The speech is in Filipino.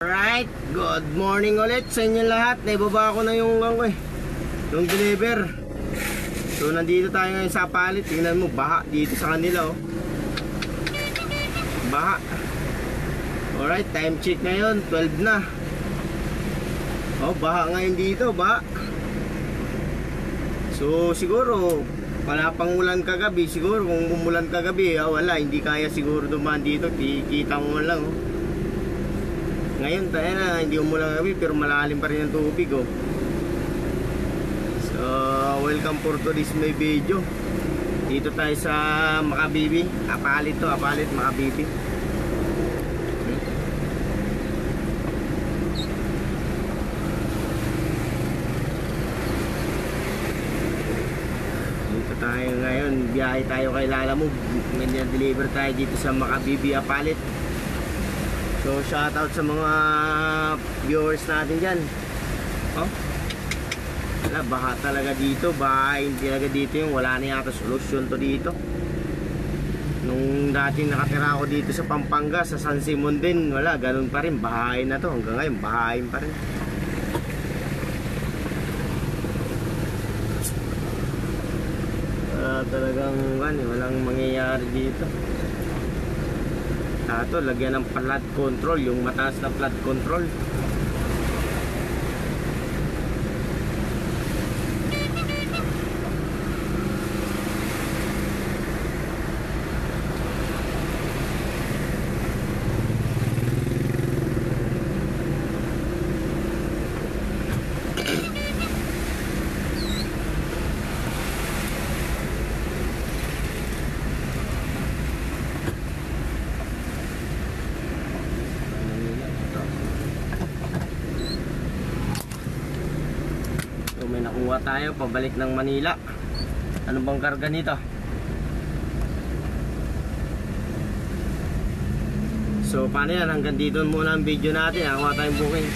Alright, good morning ulit sa inyo lahat. Naibaba ko na yung yung deliver. So nandito tayo ngayon sa palit. Tingnan mo, baha dito sa kanila oh. Baha. Alright, time check ngayon 12 na. Oh, baha ngayon dito, baha. So siguro wala pang ulan kagabi. Siguro kung umulan kagabi, wala, hindi kaya siguro dumaan dito. Kikita mo lang oh. Ngayon tayo na, hindi umulan kami pero malalim pa rin ang tubig oh. So welcome for today's my video. Dito tayo sa Makabibi. Apalit to, Apalit, Makabibi. Dito tayo ngayon, biyahe tayo kay Lalamove. May deliver tayo dito sa Makabibi, Apalit. So shoutout sa mga viewers natin dyan. Oh, wala, baha talaga dito. Bahain talaga dito yung wala na yata solusyon to dito. Nung dating nakatira ako dito sa Pampanga, sa San Simon din, wala, ganun pa rin, bahain na to. Hanggang ngayon, bahain pa rin. Talagang walang mangyayari dito. Ito, lagyan ng flood control, yung mataas na flood control. May nakuha tayo pabalik ng Manila. Ano bang karga nito? So paano yan, hanggang dito muna ang video natin. Nakuha tayong booking.